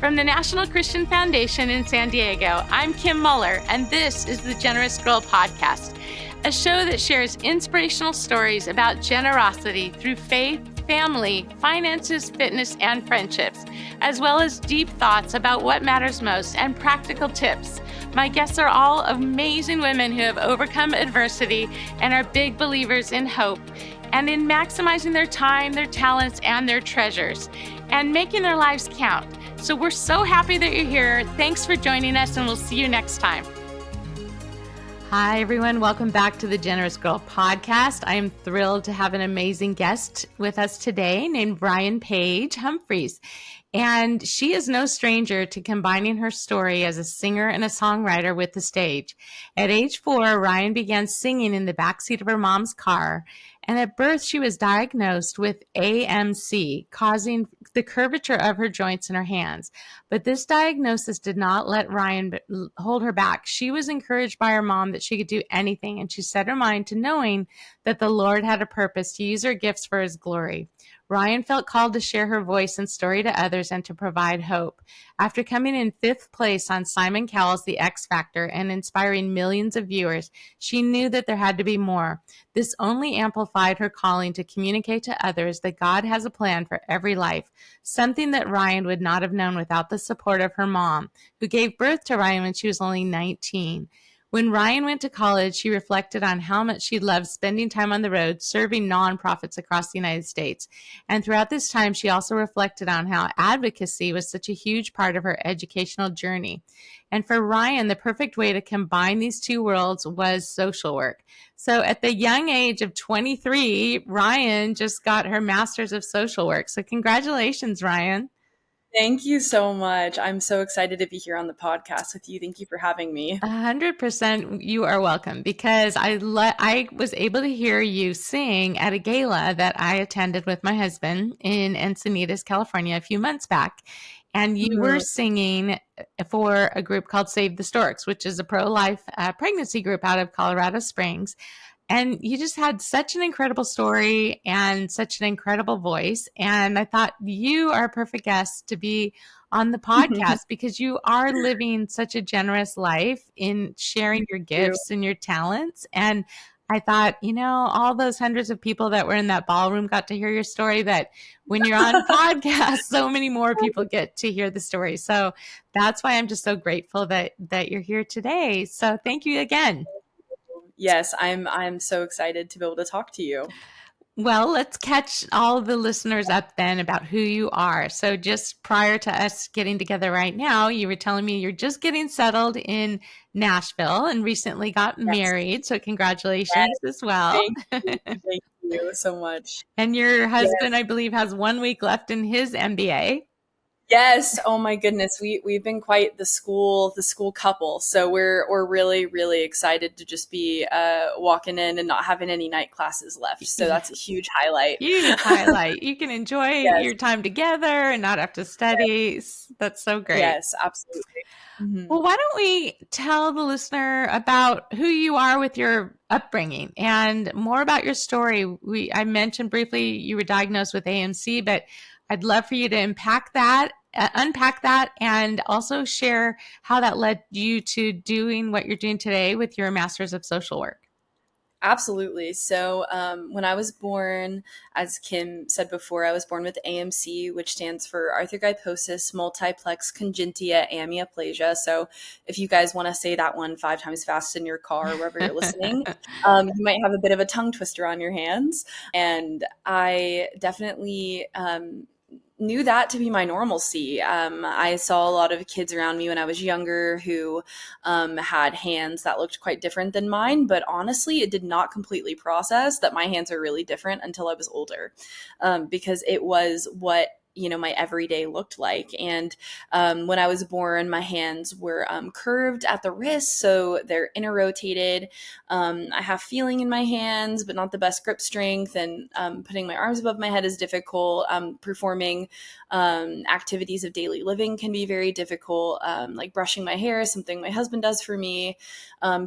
From the National Christian Foundation in San Diego, I'm Kim Moeller, and this is the Generous Girl Podcast, a show that shares inspirational stories about generosity through faith, family, finances, fitness, and friendships, as well as deep thoughts about what matters most and practical tips. My guests are all amazing women who have overcome adversity and are big believers in hope and in maximizing their time, their talents, and their treasures, and making their lives count. So we're so happy that you're here. Thanks for joining us, and we'll see you next time. Hi, everyone. Welcome back to the Generous Girl Podcast. I am thrilled to have an amazing guest with us today named Rion Paige Humphreys. And she is no stranger to combining her story as a singer and a songwriter with the stage. At age 4, Rion began singing in the backseat of her mom's car. And at birth, she was diagnosed with AMC, causing the curvature of her joints in her hands. But this diagnosis did not let Rion hold her back. She was encouraged by her mom that she could do anything, and she set her mind to knowing that the Lord had a purpose to use her gifts for his glory. Rion felt called to share her voice and story to others and to provide hope. After coming in 5th place on Simon Cowell's The X Factor and inspiring millions of viewers, she knew that there had to be more. This only amplified her calling to communicate to others that God has a plan for every life, something that Rion would not have known without the support of her mom, who gave birth to Rion when she was only 19. When Rion went to college, she reflected on how much she loved spending time on the road, serving nonprofits across the United States. And throughout this time, she also reflected on how advocacy was such a huge part of her educational journey. And for Rion, the perfect way to combine these two worlds was social work. So at the young age of 23, Rion just got her master's of social work. So congratulations, Rion. Thank you so much. I'm so excited to be here on the podcast with you. Thank you for having me. 100% you are welcome, because I was able to hear you sing at a gala that I attended with my husband in Encinitas, California a few months back. And you were singing for a group called Save the Storks, which is a pro-life pregnancy group out of Colorado Springs. And you just had such an incredible story and such an incredible voice. And I thought you are a perfect guest to be on the podcast because you are living such a generous life in sharing your gifts and your talents. And I thought, all those hundreds of people that were in that ballroom got to hear your story, that when you're on podcast, so many more people get to hear the story. So that's why I'm just so grateful that you're here today. So thank you again. Yes, I'm so excited to be able to talk to you. Well, let's catch all the listeners up then about who you are. So just prior to us getting together right now, you were telling me you're just getting settled in Nashville and recently got married. So congratulations as well. Thank you so much. And your husband, I believe, has 1 week left in his MBA. Yes. Oh my goodness. We've been quite the school couple. So we're really, really excited to just be walking in and not having any night classes left. So that's a huge highlight. Huge highlight. You can enjoy your time together and not have to study. Yes. That's so great. Yes, absolutely. Mm-hmm. Well, why don't we tell the listener about who you are with your upbringing and more about your story. I mentioned briefly you were diagnosed with AMC, but I'd love for you to unpack that, and also share how that led you to doing what you're doing today with your Master's of Social Work. Absolutely. So when I was born, as Kim said before, I was born with AMC, which stands for arthrogryposis multiplex congenita amyoplasia. So if you guys want to say that one 5 times fast in your car or wherever you're listening, you might have a bit of a tongue twister on your hands. And I definitely knew that to be my normalcy. I saw a lot of kids around me when I was younger who had hands that looked quite different than mine, but honestly, it did not completely process that my hands are really different until I was older, because it was what my everyday looked like. And when I was born, my hands were curved at the wrist, so they're interrotated. I have feeling in my hands, but not the best grip strength. And putting my arms above my head is difficult. Performing activities of daily living can be very difficult. Like brushing my hair is something my husband does for me.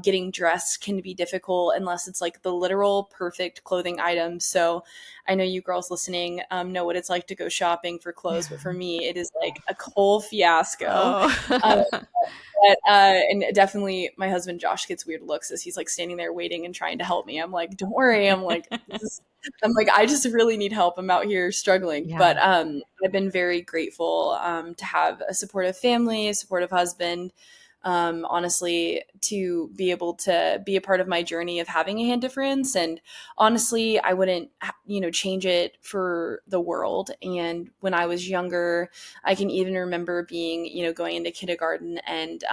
Getting dressed can be difficult unless it's like the literal perfect clothing item. So I know you girls listening know what it's like to go shopping shopping for clothes, but for me, it is like a whole fiasco. Um, Oh. and definitely my husband Josh gets weird looks as he's like standing there waiting and trying to help me. I'm like, don't worry. I'm like, I just really need help. I'm out here struggling. Yeah. But I've been very grateful to have a supportive family, a supportive husband, honestly, to be able to be a part of my journey of having a hand difference. And honestly, I wouldn't, change it for the world. And when I was younger, I can even remember being, going into kindergarten and,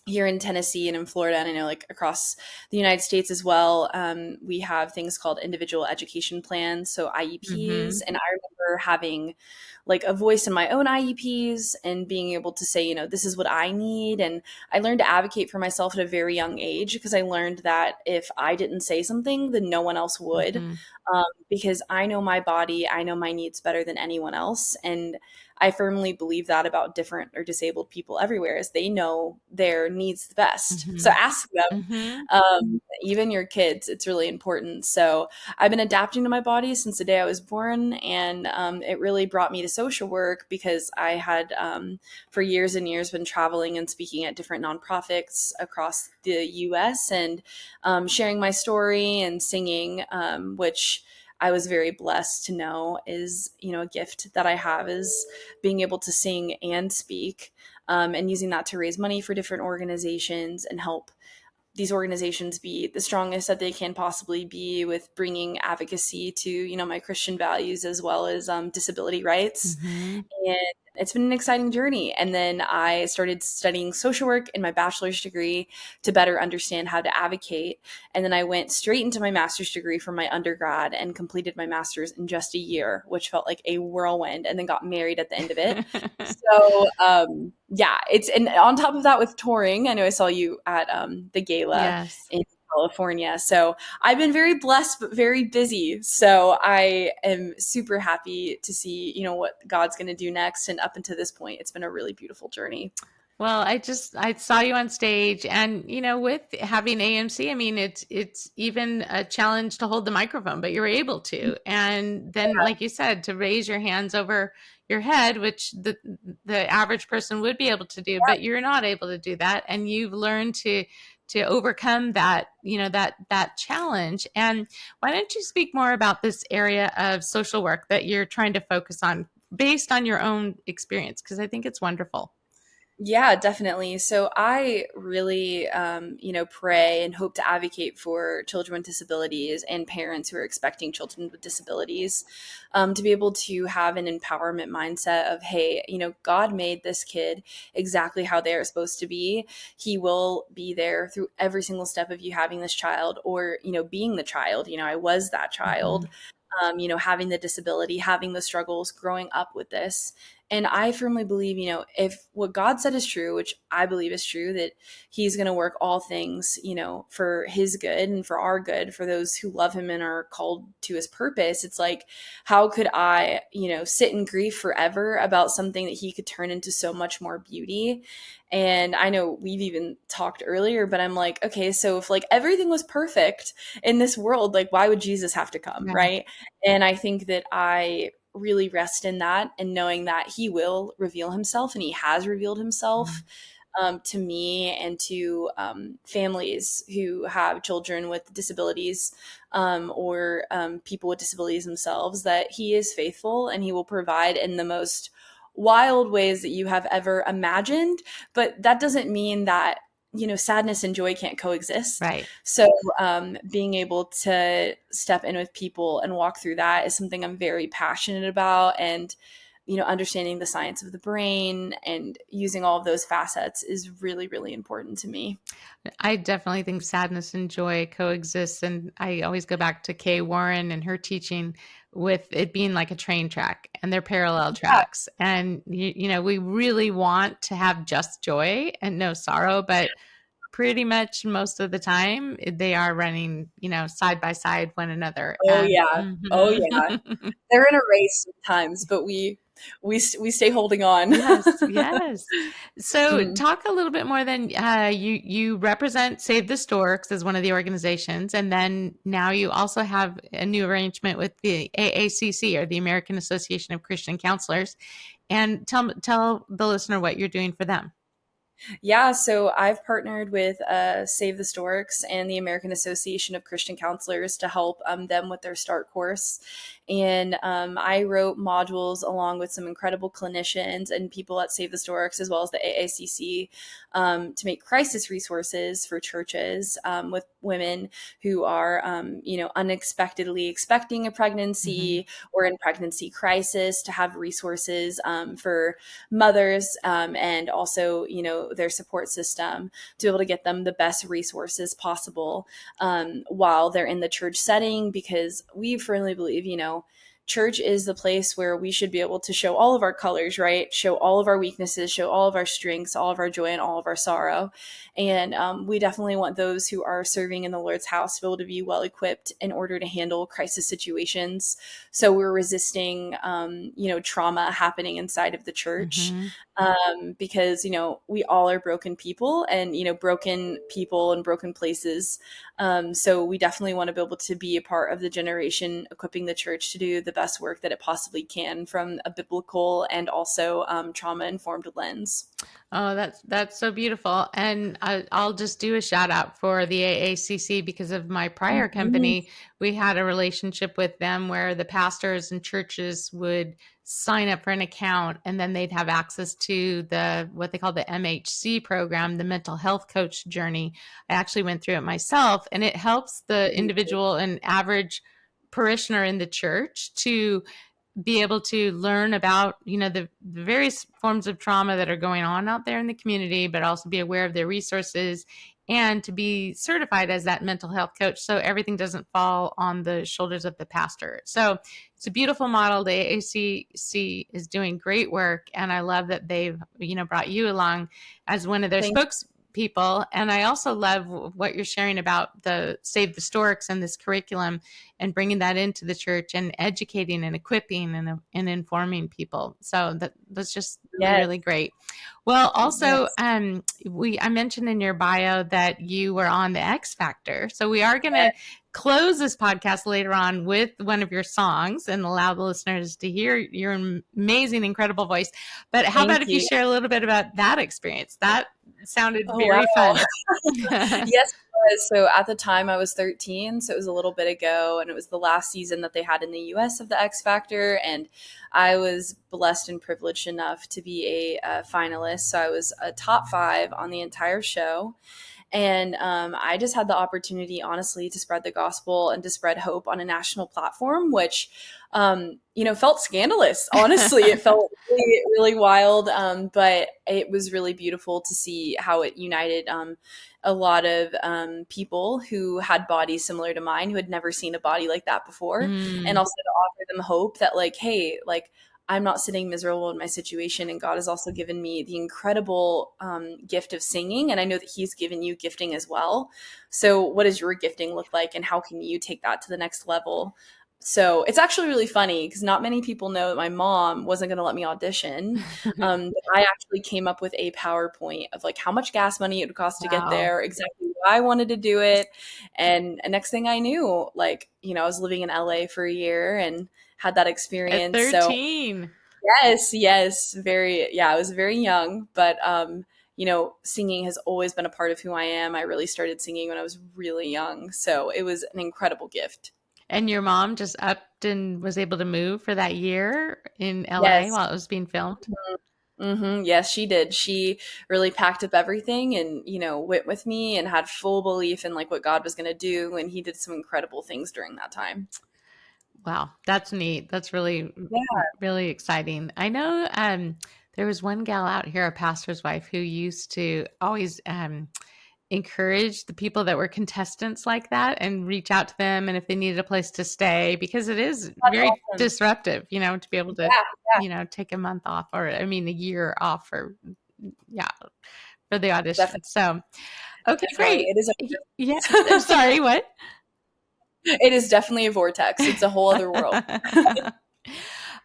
here in Tennessee and in Florida, and I know like across the United States as well, we have things called individual education plans, so IEPs. Mm-hmm. And I remember having like a voice in my own IEPs and being able to say, this is what I need. And I learned to advocate for myself at a very young age because I learned that if I didn't say something, then no one else would. Mm-hmm. Because I know my body, I know my needs better than anyone else. And I firmly believe that about different or disabled people everywhere is they know their needs the best. So Mm-hmm. ask them, Mm-hmm. even your kids, it's really important. So I've been adapting to my body since the day I was born. And it really brought me to social work because I had, for years and years, been traveling and speaking at different nonprofits across the US and sharing my story and singing, which I was very blessed to know is, a gift that I have is being able to sing and speak, and using that to raise money for different organizations and help these organizations be the strongest that they can possibly be with bringing advocacy to, my Christian values as well as disability rights. Mm-hmm. And it's been an exciting journey. And then I started studying social work in my bachelor's degree to better understand how to advocate. And then I went straight into my master's degree from my undergrad and completed my master's in just a year, which felt like a whirlwind, and then got married at the end of it. So, yeah, and on top of that with touring, I know I saw you at the gala Yes. in California. So I've been very blessed, but very busy. So I am super happy to see, what God's going to do next. And up until this point, it's been a really beautiful journey. Well, I saw you on stage, and with having AMC, I mean, it's even a challenge to hold the microphone, but you're able to. And then, like you said, to raise your hands over your head, which the average person would be able to do, but you're not able to do that, and you've learned to overcome that, that challenge. And why don't you speak more about this area of social work that you're trying to focus on based on your own experience? Because I think it's wonderful. Yeah, definitely. So I really, pray and hope to advocate for children with disabilities and parents who are expecting children with disabilities, to be able to have an empowerment mindset of, hey, God made this kid exactly how they are supposed to be. He will be there through every single step of you having this child or, being the child. I was that child. Mm-hmm. Having the disability, having the struggles, growing up with this. And I firmly believe, if what God said is true, which I believe is true, that he's going to work all things, for his good and for our good, for those who love him and are called to his purpose. It's like, how could I, sit in grief forever about something that he could turn into so much more beauty? And I know we've even talked earlier, but I'm like, okay, so if like everything was perfect in this world, like why would Jesus have to come? Right. And I think that I really rest in that and knowing that he will reveal himself and he has revealed himself to me and to families who have children with disabilities, or people with disabilities themselves, that he is faithful and he will provide in the most wild ways that you have ever imagined. But that doesn't mean that sadness and joy can't coexist. Right. So being able to step in with people and walk through that is something I'm very passionate about. And understanding the science of the brain and using all of those facets is really, really important to me. I definitely think sadness and joy coexist. And I always go back to Kay Warren and her teaching with it being like a train track, and they're parallel tracks. And, we really want to have just joy and no sorrow, but pretty much most of the time they are running, side by side one another. Oh And yeah. Oh yeah. mhm. They're in a race sometimes, but we we stay holding on. Yes, yes. So talk a little bit more then. You represent Save the Storks as one of the organizations, and then now you also have a new arrangement with the AACC, or the American Association of Christian Counselors. And tell the listener what you're doing for them. Yeah, so I've partnered with Save the Storks and the American Association of Christian Counselors to help them with their START course. And I wrote modules along with some incredible clinicians and people at Save the Storks, as well as the AACC, to make crisis resources for churches with women who are, unexpectedly expecting a pregnancy or in pregnancy crisis, to have resources for mothers and also, their support system, to be able to get them the best resources possible while they're in the church setting, because we firmly believe, church is the place where we should be able to show all of our colors, right? Show all of our weaknesses, show all of our strengths, all of our joy, and all of our sorrow. And we definitely want those who are serving in the Lord's house to be able to be well equipped in order to handle crisis situations. So we're resisting, trauma happening inside of the church. Because, we all are broken people, and, broken people in broken places. So we definitely want to be able to be a part of the generation equipping the church to do the best work that it possibly can from a biblical and also trauma-informed lens. Oh, that's so beautiful. And I'll just do a shout out for the AACC, because of my prior company. We had a relationship with them where the pastors and churches would sign up for an account, and then they'd have access to what they call the MHC program, the mental health coach journey. I actually went through it myself, and it helps the individual and average parishioner in the church to be able to learn about, the various forms of trauma that are going on out there in the community, but also be aware of their resources, and to be certified as that mental health coach, so everything doesn't fall on the shoulders of the pastor. So it's a beautiful model. The AACC is doing great work, and I love that they've, brought you along as one of their spokespeople. And I also love what you're sharing about the Save the Storks and this curriculum, and bringing that into the church and educating and equipping and informing people. So that's just really, really great. Well, also, I mentioned in your bio that you were on the X Factor. So we are going to close this podcast later on with one of your songs and allow the listeners to hear your amazing, incredible voice. But how about if you share a little bit about that experience? That sounded very fun. Yes, it was. So at the time I was 13, so it was a little bit ago, and it was the last season that they had in the US of the X Factor, and I was blessed and privileged enough to be a finalist. So I was a top 5 on the entire show. And I just had the opportunity, honestly, to spread the gospel and to spread hope on a national platform, which, felt scandalous. Honestly, it felt really, really wild. But it was really beautiful to see how it united a lot of people who had bodies similar to mine, who had never seen a body like that before. And also to offer them hope that, like, hey, like, I'm not sitting miserable in my situation, and God has also given me the incredible gift of singing, and I know that He's given you gifting as well. So what does your gifting look like, and how can you take that to the next level? So it's actually really funny, because not many people know that my mom wasn't going to let me audition. I actually came up with a PowerPoint of, like, how much gas money it would cost to get there, exactly why I wanted to do it. And next thing I knew, like, I was living in LA for a year and had that experience. At 13. So yes, I was very young, but singing has always been a part of who I am. I really started singing when I was really young, so it was an incredible gift. And your mom just upped and was able to move for that year in LA while it was being filmed? Yes, she did. She really packed up everything and, went with me and had full belief in, like, what God was going to do. And He did some incredible things during that time. Wow, that's neat. That's really, really exciting. I know there was one gal out here, a pastor's wife, who used to always encourage the people that were contestants like that and reach out to them, and if they needed a place to stay, because it is very disruptive, to be able to, take a month off, or a year off for the audition. Definitely. So, okay, great. It is I'm sorry, what? It is definitely a vortex. It's a whole other world.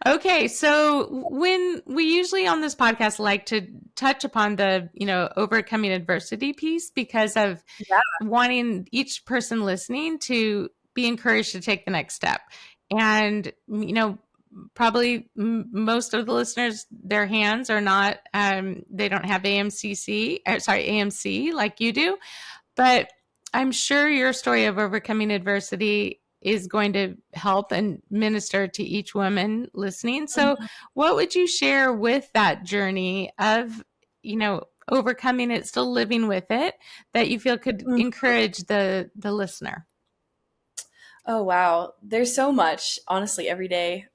Okay, so when we usually on this podcast like to touch upon the, overcoming adversity piece because of Yeah. wanting each person listening to be encouraged to take the next step. And, probably most of the listeners, their hands are not, they don't have AMC like you do. But I'm sure your story of overcoming adversity is going to help and minister to each woman listening. So, what would you share with that journey of, overcoming it, still living with it, that you feel could Mhm. encourage the listener? Oh wow, there's so much, honestly, every day.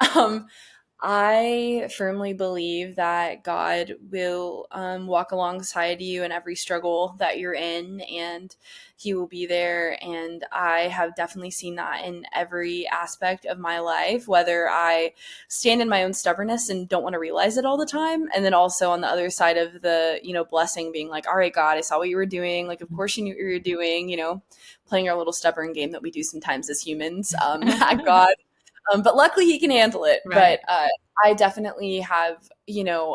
I firmly believe that God will walk alongside you in every struggle that you're in, and He will be there. And I have definitely seen that in every aspect of my life, whether I stand in my own stubbornness and don't want to realize it all the time. And then also on the other side of the, blessing being like, all right, God, I saw what you were doing. Like, of course you knew what you were doing, playing our little stubborn game that we do sometimes as humans at God. But luckily he can handle it. Right. But I definitely have,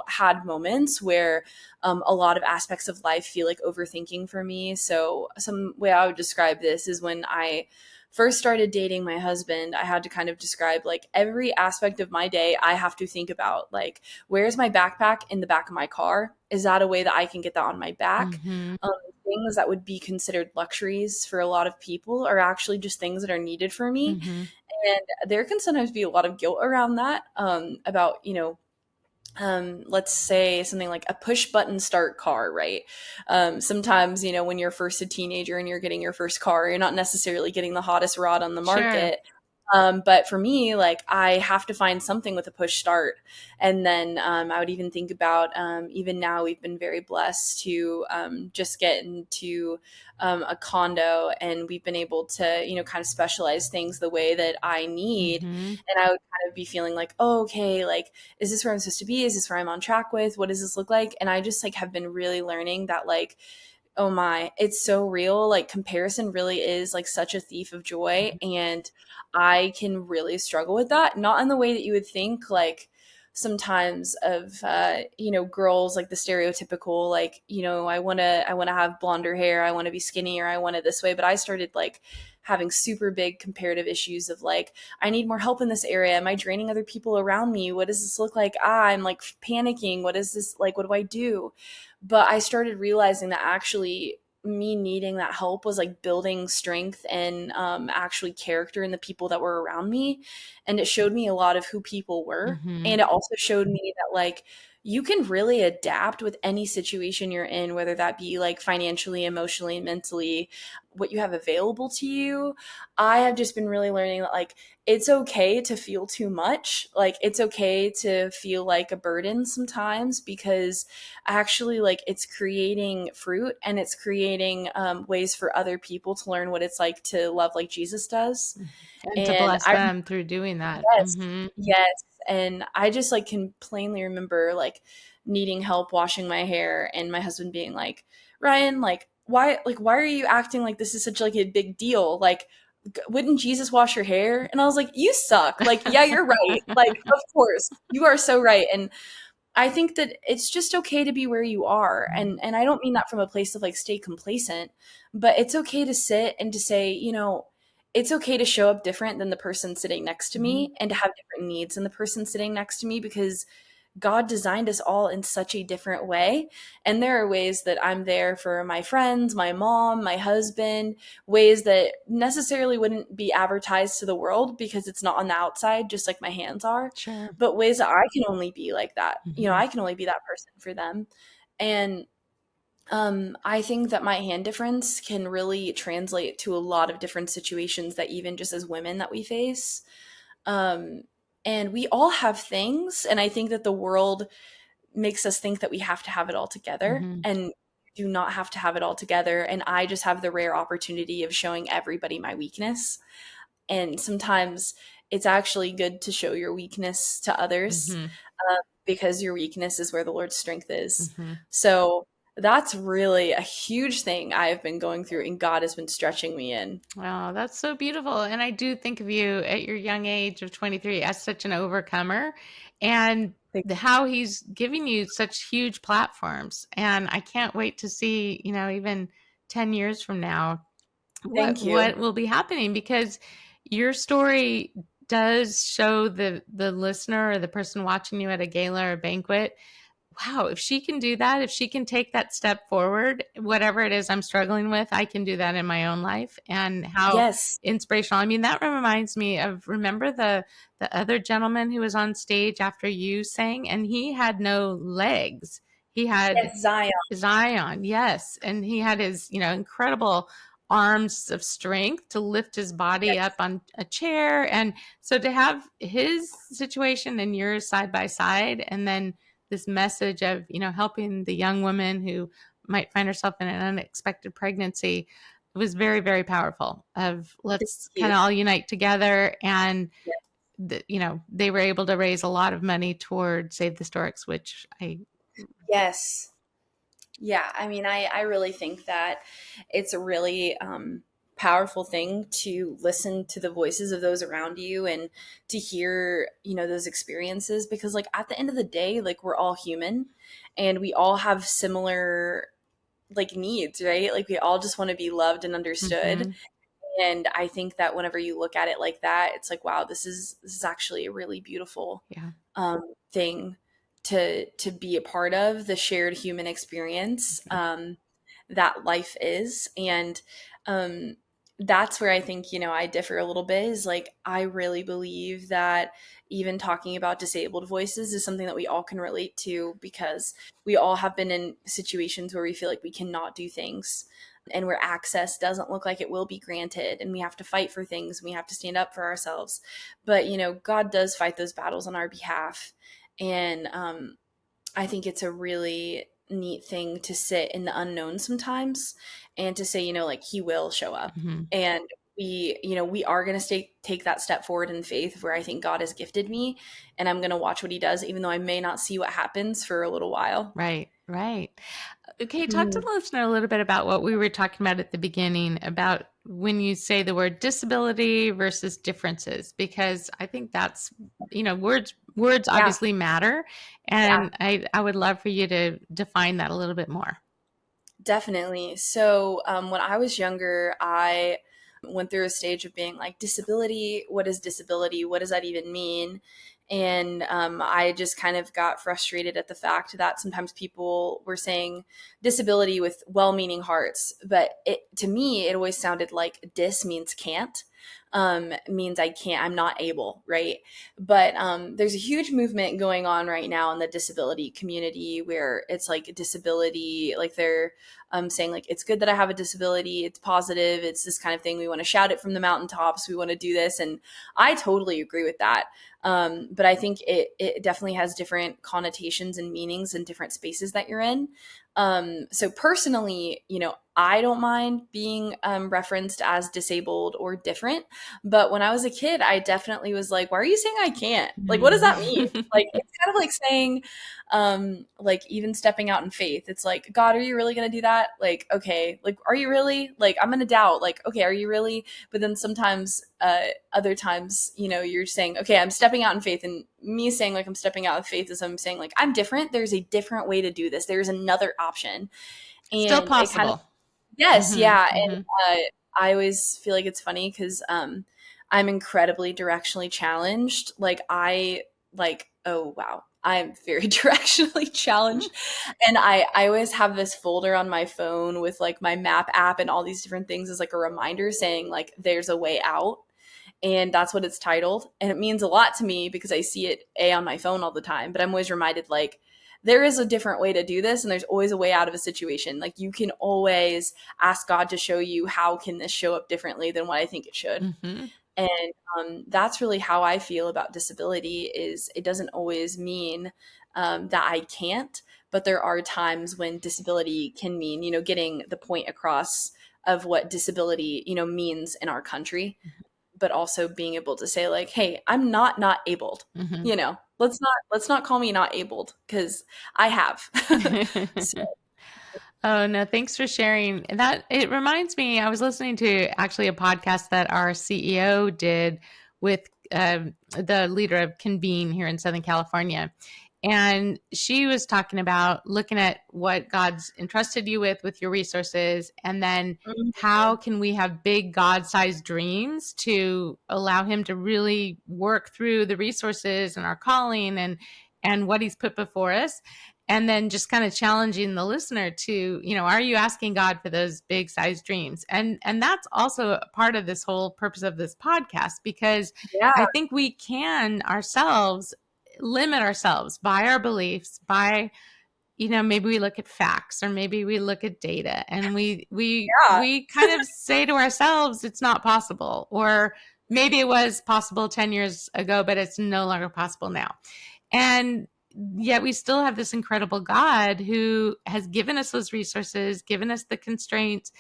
had moments where a lot of aspects of life feel like overthinking for me. So some way I would describe this is when I first started dating my husband, I had to kind of describe like every aspect of my day. I have to think about like, where's my backpack in the back of my car? Is that a way that I can get that on my back? Mm-hmm. Things that would be considered luxuries for a lot of people are actually just things that are needed for me. Mm-hmm. And there can sometimes be a lot of guilt around that, about, let's say something like a push button start car, right? Sometimes, when you're first a teenager and you're getting your first car, you're not necessarily getting the hottest rod on the Sure. market. But for me, like I have to find something with a push start. And then I would even think about, even now we've been very blessed to just get into a condo, and we've been able to, kind of specialize things the way that I need. Mm-hmm. And I would kind of be feeling like, oh, okay, like, is this where I'm supposed to be? Is this where I'm on track with? What does this look like? And I just like have been really learning that like, oh my, it's so real. Like comparison really is like such a thief of joy. And I can really struggle with that. Not in the way that you would think, like sometimes of girls, like the stereotypical, like, I want to have blonder hair, I want to be skinny, or I want it this way. But I started like having super big comparative issues of like, I need more help in this area. Am I draining other people around me? What does this look like? I'm like panicking. What is this like? What do I do? But I started realizing that actually me needing that help was like building strength and actually character in the people that were around me. And it showed me a lot of who people were. Mm-hmm. And it also showed me that like you can really adapt with any situation you're in, whether that be like financially, emotionally, mentally, what you have available to you. I have just been really learning that like it's okay to feel too much. Like it's okay to feel like a burden sometimes, because actually like it's creating fruit, and it's creating ways for other people to learn what it's like to love like Jesus does. And to And bless I them through doing that. Yes, Mm-hmm. yes. And I just like can plainly remember like needing help washing my hair, and my husband being like, Ryan, like why are you acting like this is such like a big deal? Like wouldn't Jesus wash your hair? And I was like, you suck. Like, yeah, you're right. Like, of course, you are so right. And I think that it's just okay to be where you are. And I don't mean that from a place of like stay complacent, but it's okay to sit and to say, it's okay to show up different than the person sitting next to Mm-hmm. me, and to have different needs than the person sitting next to me, because God designed us all in such a different way. And there are ways that I'm there for my friends, my mom, my husband, ways that necessarily wouldn't be advertised to the world because it's not on the outside, just like my hands are, Sure. but ways that I can only be like that. Mm-hmm. I can only be that person for them. And I think that my hand difference can really translate to a lot of different situations that even just as women that we face. Um, and we all have things, and I think that the world makes us think that we have to have it all together, Mm-hmm. and do not have to have it all together. And I just have the rare opportunity of showing everybody my weakness. And sometimes it's actually good to show your weakness to others, Mm-hmm. because your weakness is where the Lord's strength is. Mm-hmm. So that's really a huge thing I've been going through, and God has been stretching me in. Oh, that's so beautiful. And I do think of you at your young age of 23 as such an overcomer, and how he's giving you such huge platforms. And I can't wait to see, even 10 years from now, Thank what you. will be happening, because your story does show the listener or the person watching you at a gala or banquet, wow, if she can do that, if she can take that step forward, whatever it is I'm struggling with, I can do that in my own life. And how Yes. inspirational. I mean, that reminds me of, remember the other gentleman who was on stage after you sang, and he had no legs. He had Yes, Zion. Zion, yes. And he had his, incredible arms of strength to lift his body Yes. up on a chair. And so to have his situation and yours side by side, and then this message of, helping the young woman who might find herself in an unexpected pregnancy, it was very, very powerful. Of Thank let's you. kind of all unite together. And Yes. they were able to raise a lot of money toward Save the Storks, which I Yes. Yeah, I mean, I really think that it's a really powerful thing to listen to the voices of those around you and to hear, those experiences, because like at the end of the day, like we're all human and we all have similar like needs, right? Like we all just want to be loved and understood. mm-hmm, And I think that whenever you look at it like that, it's like, wow, this is actually a really beautiful yeah. thing to be a part of, the shared human experience that life is. And um, that's where I think, I differ a little bit, is like I really believe that even talking about disabled voices is something that we all can relate to, because we all have been in situations where we feel like we cannot do things and where access doesn't look like it will be granted, and we have to fight for things and we have to stand up for ourselves. But God does fight those battles on our behalf. And I think it's a really neat thing to sit in the unknown sometimes and to say, like he will show up. Mm-hmm. And we are going to take that step forward in faith, where I think God has gifted me, and I'm going to watch what he does, even though I may not see what happens for a little while. Right, right. Okay, talk to Mhm. the listener a little bit about what we were talking about at the beginning, about when you say the word disability versus differences, because I think that's, words Yeah. obviously matter. Yeah. And I would love for you to define that a little bit more. Definitely. So, when I was younger, I went through a stage of being like, disability, what is disability? What does that even mean? And I just kind of got frustrated at the fact that sometimes people were saying disability with well meaning hearts. But to me, it always sounded like dis means can't. Means I can't, I'm not able, right? But there's a huge movement going on right now in the disability community, where it's like disability, like they're saying like, it's good that I have a disability, it's positive, it's this kind of thing, we want to shout it from the mountaintops, we want to do this. And I totally agree with that. But I think it definitely has different connotations and meanings in different spaces that you're in. So personally, I don't mind being referenced as disabled or different. But when I was a kid, I definitely was like, why are you saying I can't? Like, what does that mean? Like, it's kind of like saying, like even stepping out in faith. It's like, God, are you really going to do that? Like, okay, like, are you really? Like, I'm going to doubt. Like, okay, are you really? But then sometimes, other times, you're saying, okay, I'm stepping out in faith. And me saying like I'm stepping out of faith is I'm saying like I'm different. There's a different way to do this. There's another option. Still And it kind of, possible. yes, Mm-hmm, yeah. And mm-hmm. I always feel like it's funny because I'm incredibly directionally challenged. Like oh wow, I'm very directionally challenged. And I always have this folder on my phone with like my map app and all these different things as like a reminder saying like there's a way out. And that's what it's titled. And it means a lot to me because I see it on my phone all the time. But I'm always reminded like there is a different way to do this, and there's always a way out of a situation. Like you can always ask God to show you, how can this show up differently than what I think it should. Mm-hmm. And that's really how I feel about disability. Is it doesn't always mean that I can't, but there are times when disability can mean getting the point across of what disability means in our country, but also being able to say like, hey, I'm not abled. Mm-hmm. Let's not call me not abled, because I have. So Oh, no, thanks for sharing. That it reminds me, I was listening to actually a podcast that our CEO did with the leader of Convene here in Southern California. And she was talking about looking at what God's entrusted you with your resources, and then how can we have big God-sized dreams to allow him to really work through the resources and our calling and what he's put before us. And then just kind of challenging the listener to, are you asking God for those big size dreams? And that's also a part of this whole purpose of this podcast, because Yeah. I think we can ourselves limit ourselves by our beliefs, by, maybe we look at facts, or maybe we look at data, and Yeah. we kind of say to ourselves it's not possible, or maybe it was possible 10 years ago but it's no longer possible now. And yet we still have this incredible God who has given us those resources, given us the constraints,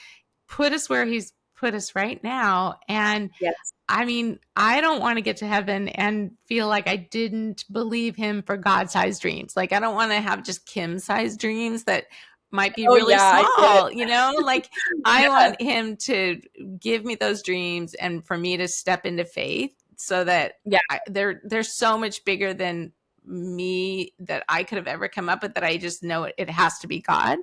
put us where he's put us right now. And Yes. I mean, I don't want to get to heaven and feel like I didn't believe him for God-sized dreams. Like, I don't want to have just Kim-sized dreams that might be Oh really yeah, I get it. small, like I Yeah. want him to give me those dreams and for me to step into faith so that Yeah. they're so much bigger than me that I could have ever come up with, that I just know it has to be God.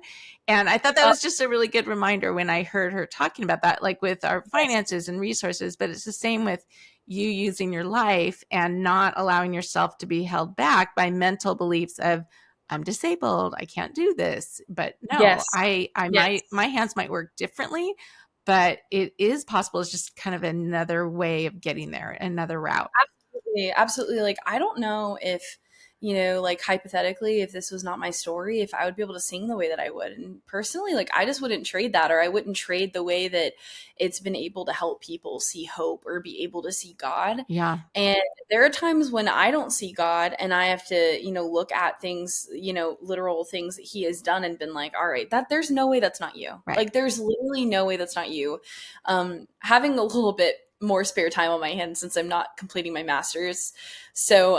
And I thought that was just a really good reminder when I heard her talking about that, like with our Yes. finances and resources. But it's the same with you using your life and not allowing yourself to be held back by mental beliefs of, I'm disabled, I can't do this. But no, Yes. I Yes. might, my hands might work differently, but it is possible. It's just kind of another way of getting there, another route. Absolutely. Absolutely. Like, I don't know if, like hypothetically, if this was not my story, if I would be able to sing the way that I would. And personally, like, I just wouldn't trade that, or I wouldn't trade the way that it's been able to help people see hope or be able to see God. Yeah. And there are times when I don't see God and I have to, look at things, literal things that he has done and been like, all right, that there's no way that's not you. Right. Like, there's literally no way that's not you. Having a little bit more spare time on my hands since I'm not completing my master's. So,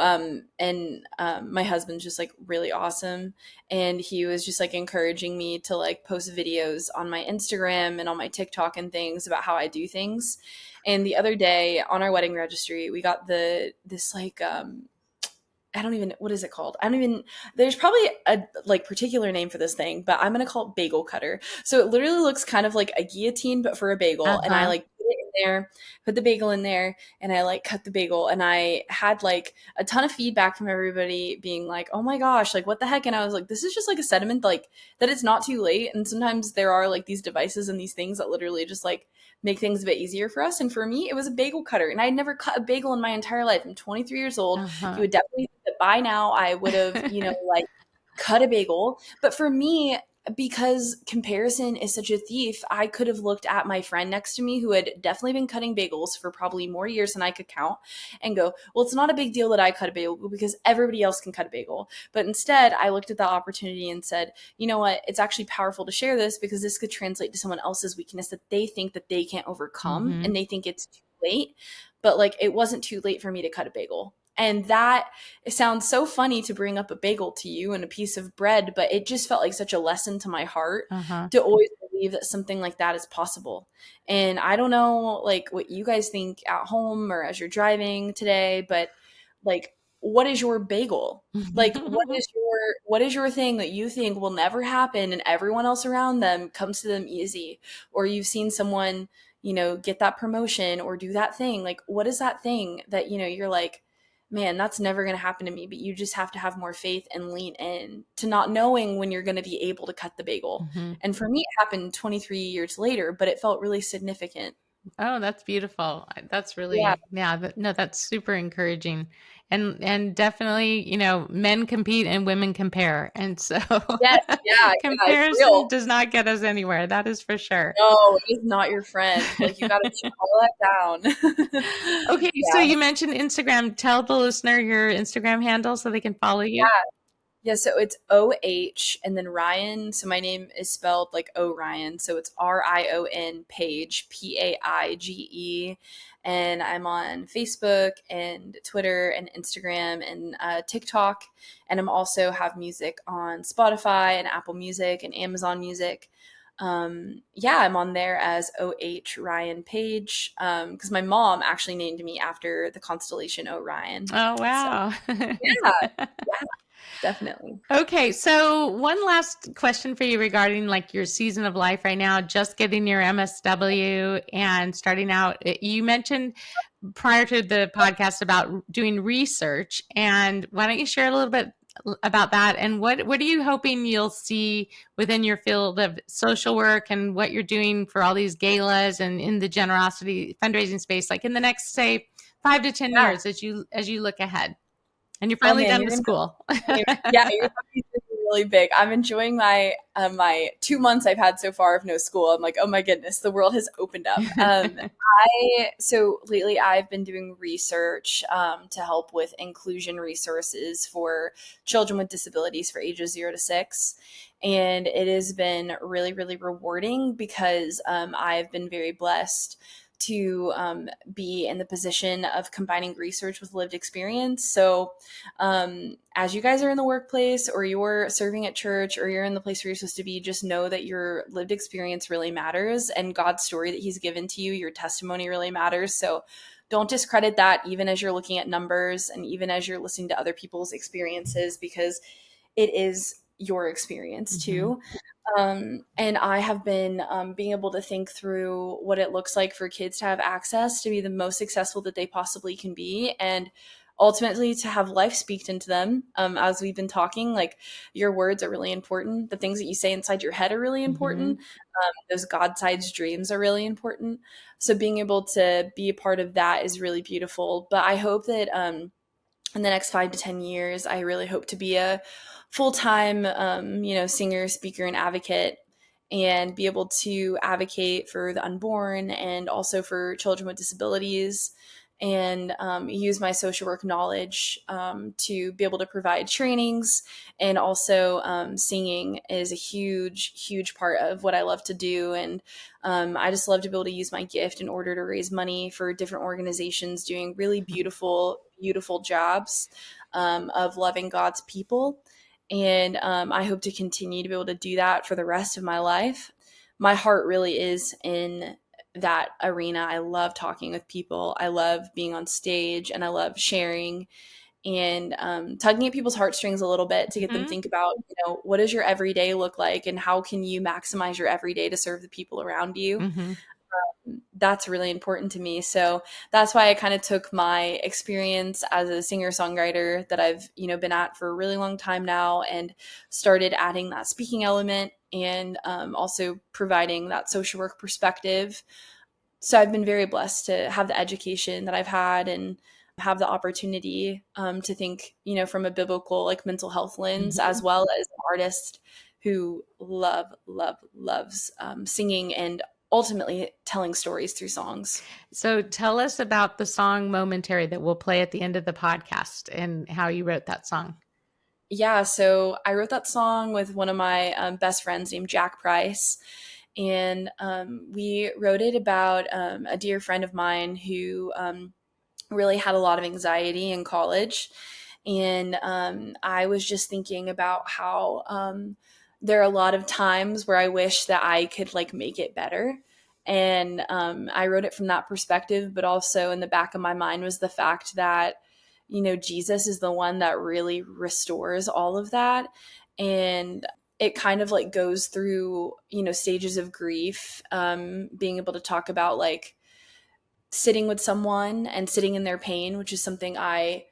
my husband's just like really awesome. And he was just like encouraging me to like post videos on my Instagram and on my TikTok and things about how I do things. And the other day on our wedding registry, we got this like, I don't even, what is it called? I don't even, there's probably a like particular name for this thing, but I'm going to call it bagel cutter. So it literally looks kind of like a guillotine, but for a bagel. And I Uh-huh. like put it in there, put the bagel in there, and I like cut the bagel. And I had like a ton of feedback from everybody being like, oh my gosh, like what the heck? And I was like, this is just like a sediment, like that it's not too late. And sometimes there are like these devices and these things that literally just like make things a bit easier for us. And for me, it was a bagel cutter. And I had never cut a bagel in my entire life. I'm 23 years old. You Uh-huh. would definitely think that by now I would have, like cut a bagel. But for me, because comparison is such a thief, I could have looked at my friend next to me who had definitely been cutting bagels for probably more years than I could count and go, well, it's not a big deal that I cut a bagel because everybody else can cut a bagel. But instead, I looked at that opportunity and said, you know what? It's actually powerful to share this because this could translate to someone else's weakness that they think that they can't overcome Mm-hmm. and they think it's too late. But like, it wasn't too late for me to cut a bagel. And that, it sounds so funny to bring up a bagel to you and a piece of bread, but it just felt like such a lesson to my heart Uh-huh. to always believe that something like that is possible. And I don't know like what you guys think at home or as you're driving today, but like what is your bagel? Like what is your thing that you think will never happen and everyone else around them comes to them easy? Or you've seen someone, get that promotion or do that thing. Like what is that thing that, you're like, man, that's never going to happen to me. But you just have to have more faith and lean in to not knowing when you're going to be able to cut the bagel. Mm-hmm. And for me, it happened 23 years later, but it felt really significant. Oh, that's beautiful. That's Yeah. really, yeah, no, that's super encouraging. And definitely, men compete and women compare. And so Yes. Yeah. Yeah. It's comparison real. does not get us anywhere. That is for sure. No, it is not your friend. Like you got to call that down. Okay, so Yeah. you mentioned Instagram. Tell the listener your Instagram handle so they can follow you. Yeah, so it's OH and then Ryan. So my name is spelled like Orion. So it's Rion Paige, Paige. and I'm on Facebook and Twitter and Instagram and TikTok. And I'm also have music on Spotify and Apple Music and Amazon Music. Yeah, I'm on there as OH Rion Paige because my mom actually named me after the constellation Orion. Oh, So wow. yeah, yeah, definitely. Okay, so one last question for you regarding like your season of life right now, just getting your MSW and starting out. You mentioned prior to the podcast about doing research, and why don't you share a little bit about that, and what are you hoping you'll see within your field of social work and what you're doing for all these galas and in the generosity fundraising space, like in the next, say, 5 to 10 Yeah. years as you look ahead and you're Oh finally man, done you're with gonna school. yeah, you're talking something really big. I'm enjoying my 2 months I've had so far of no school. I'm like, oh my goodness, the world has opened up. I so lately I've been doing research to help with inclusion resources for children with disabilities for ages 0 to 6. And it has been really, really rewarding because I've been very blessed to be in the position of combining research with lived experience. So, as you guys are in the workplace or you're serving at church or you're in the place where you're supposed to be, just know that your lived experience really matters and God's story that He's given to you, your testimony really matters. So, don't discredit that even as you're looking at numbers and even as you're listening to other people's experiences, because it is your experience too. And I have been being able to think through what it looks like for kids to have access to be the most successful that they possibly can be, and ultimately to have life speak into them. As we've been talking, like your words are really important. The things that you say inside your head are really important. Those God-sized dreams are really important. So being able to be a part of that is really beautiful. But I hope that in the next 5 to 10 years, I really hope to be a full-time, singer, speaker, and advocate, and be able to advocate for the unborn and also for children with disabilities, and use my social work knowledge to be able to provide trainings. And also singing is a huge, huge part of what I love to do. And I just love to be able to use my gift in order to raise money for different organizations doing really beautiful, beautiful jobs of loving God's people. And I hope to continue to be able to do that for the rest of my life. My heart really is in that arena. I love talking with people. I love being on stage, and I love sharing and tugging at people's heartstrings a little bit to get them think about, what does your everyday look like and how can you maximize your everyday to serve the people around you. That's really important to me. So that's why I kind of took my experience as a singer-songwriter that I've, been at for a really long time now, and started adding that speaking element, and also providing that social work perspective. So I've been very blessed to have the education that I've had and have the opportunity to think, from a biblical, like, mental health lens, as well as an artist who loves singing and ultimately telling stories through songs. So tell us about the song Momentary that we'll play at the end of the podcast and how you wrote that song. Yeah, so I wrote that song with one of my best friends named Jack Price. And we wrote it about a dear friend of mine who really had a lot of anxiety in college. And I was just thinking about how there are a lot of times where I wish that I could, like, make it better. And I wrote it from that perspective, but also in the back of my mind was the fact that, Jesus is the one that really restores all of that. And it kind of, like, goes through, stages of grief, being able to talk about, like, sitting with someone and sitting in their pain, which is something I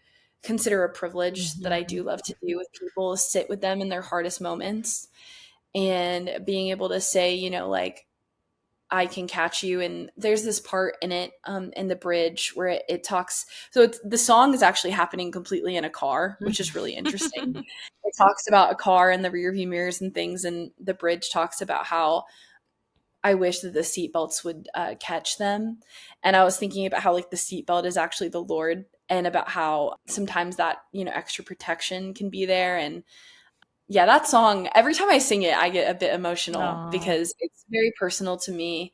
consider a privilege that I do love to do with people, sit with them in their hardest moments, and being able to say, like, I can catch you. And there's this part in it, in the bridge, where it talks. So the song is actually happening completely in a car, which is really interesting. It talks about a car and the rearview mirrors and things. And the bridge talks about how I wish that the seatbelts would catch them. And I was thinking about how, like, the seatbelt is actually the Lord, and about how sometimes that, extra protection can be there. And yeah, that song, every time I sing it, I get a bit emotional Aww. because it's very personal to me,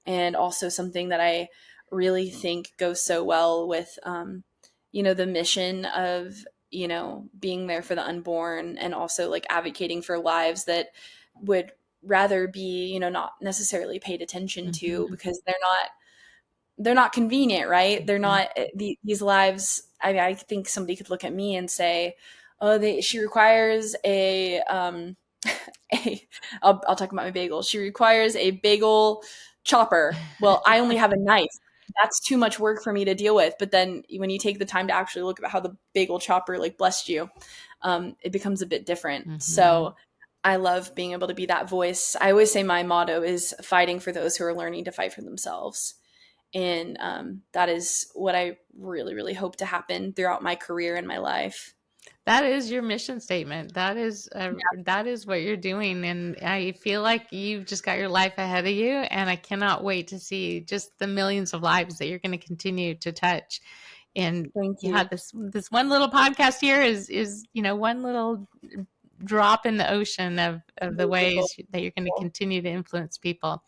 and also something that I really think goes so well with, the mission of, being there for the unborn, and also like advocating for lives that would rather be, not necessarily paid attention to, because they're not convenient, right? They're not these lives. I mean, I think somebody could look at me and say, "Oh, she requires a I'll talk about my bagel. She requires a bagel chopper." Well, I only have a knife. That's too much work for me to deal with. But then when you take the time to actually look at how the bagel chopper like blessed you, it becomes a bit different. So I love being able to be that voice. I always say my motto is fighting for those who are learning to fight for themselves. And that is what I really, really hope to happen throughout my career and my life. That is your mission statement. That is what you're doing. And I feel like you've just got your life ahead of you. And I cannot wait to see just the millions of lives that you're going to continue to touch. And Thank you. yeah, this one little podcast here is one little drop in the ocean of the ways that you're going to continue to influence people.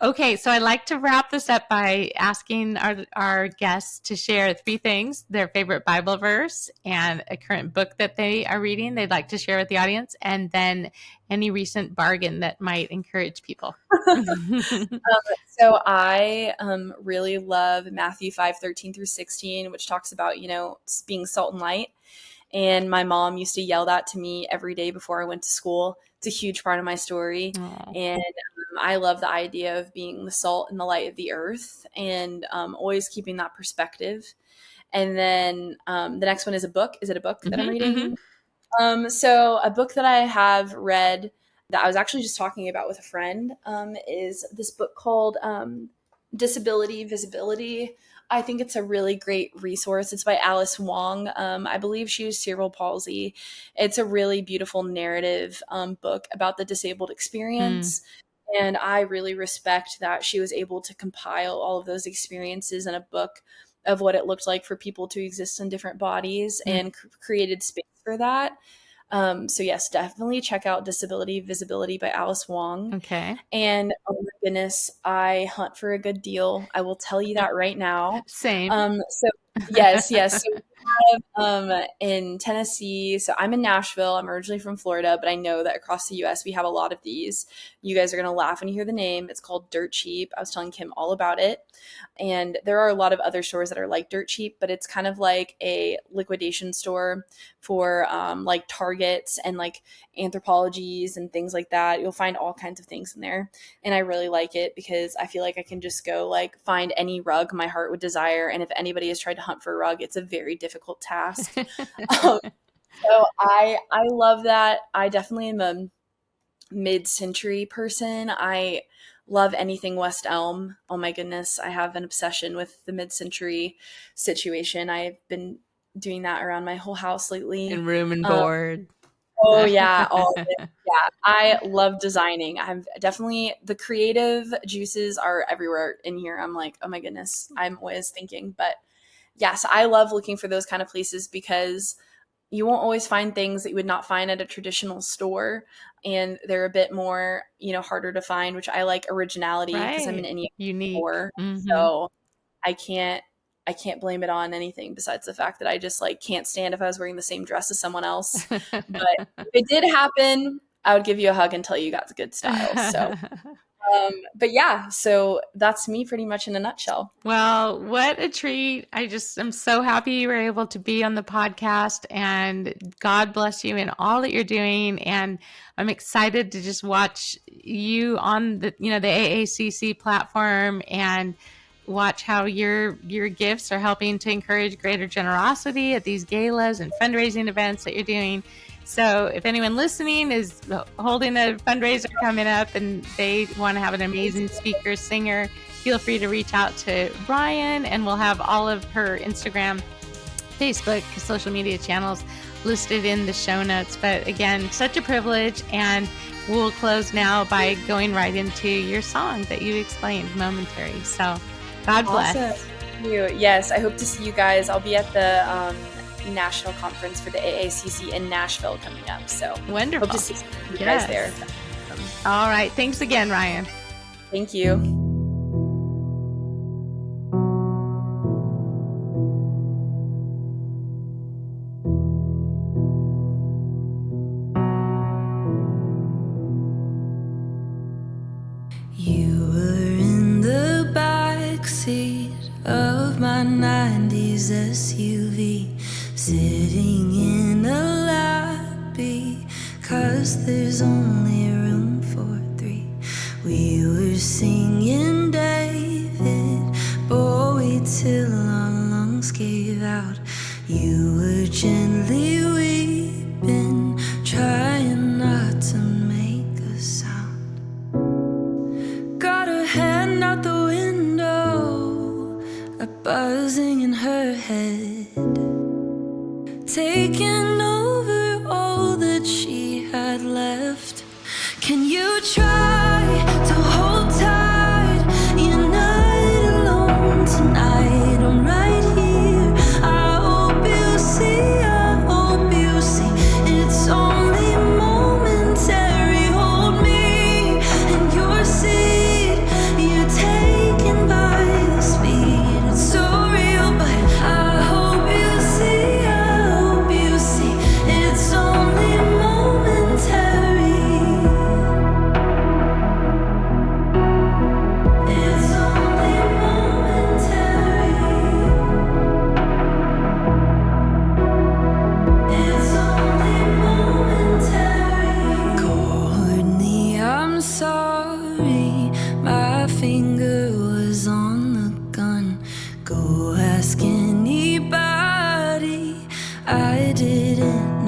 Okay, so I like to wrap this up by asking our guests to share 3 things: their favorite Bible verse, and a current book that they are reading they'd like to share with the audience, and then any recent bargain that might encourage people. So I really love Matthew 5:13-16, which talks about, being salt and light. And my mom used to yell that to me every day before I went to school. It's a huge part of my story. Aww. And I love the idea of being the salt and the light of the earth, and always keeping that perspective. And then the next one is a book. Is it a book that I'm reading? So a book that I have read that I was actually just talking about with a friend is this book called Disability, Visibility. I think it's a really great resource. It's by Alice Wong. I believe she has cerebral palsy. It's a really beautiful narrative book about the disabled experience. And I really respect that she was able to compile all of those experiences in a book of what it looked like for people to exist in different bodies, and created space for that. So yes, definitely check out Disability, Visibility by Alice Wong. Okay. And oh my goodness, I hunt for a good deal. I will tell you that right now. Same. So yes. So we have in Tennessee. So I'm in Nashville. I'm originally from Florida, but I know that across the US we have a lot of these. You guys are gonna laugh when you hear the name. It's called Dirt Cheap. I was telling Kim all about it. And there are a lot of other stores that are like Dirt Cheap, but it's kind of like a liquidation store for like Targets and like Anthropologies and things like that. You'll find all kinds of things in there. And I really like it because I feel like I can just go like find any rug my heart would desire. And if anybody has tried to hunt for a rug, it's a very difficult task. So I love that. I definitely am a mid-century person. I love anything West Elm. Oh my goodness, I have an obsession with the mid-century situation. I've been doing that around my whole house lately. And room and board. Oh yeah, all of it. Yeah, I love designing. I'm definitely, the creative juices are everywhere in here. I'm like, oh my goodness, I'm always thinking. But yes, I love looking for those kind of places because you won't always find things that you would not find at a traditional store, and they're a bit more, harder to find, which I like originality because I'm an Enneagram 4. So I can't blame it on anything besides the fact that I just like can't stand if I was wearing the same dress as someone else. But if it did happen, I would give you a hug and tell you got good style. So but yeah, so that's me pretty much in a nutshell. Well, what a treat. I'm so happy you were able to be on the podcast, and God bless you in all that you're doing. And I'm excited to just watch you on the AACC platform and watch how your gifts are helping to encourage greater generosity at these galas and fundraising events that you're doing. So if anyone listening is holding a fundraiser coming up and they want to have an amazing speaker, singer, feel free to reach out to Rion, and we'll have all of her Instagram, Facebook, social media channels listed in the show notes. But again, such a privilege, and we'll close now by going right into your song that you explained, Momentary. So God bless. Awesome. Thank you. Yes, I hope to see you guys. I'll be at the national conference for the AACC in Nashville coming up. So wonderful. Hope to see you guys there. All right. Thanks again, Rion. Thank you. 90s SUV, sitting in a lobby, 'cause there's only room for three. We were singing David Bowie till our lungs gave out. You were gently weeping, trying not to make a sound. Got her hand out the window, a buzzing in her head, taking over all that she had left. Can you try to hold tight? You're not alone tonight. I'm right here. I hope you see, I hope you see. It's only momentary. Hold me in your seat. You're taken by the speed. It's so real, but I hope you see, I hope you see. It's only momentary. It's only momentary. It's only momentary. Courtney, I'm sorry, my finger was on the gun. Go ask anybody, I didn't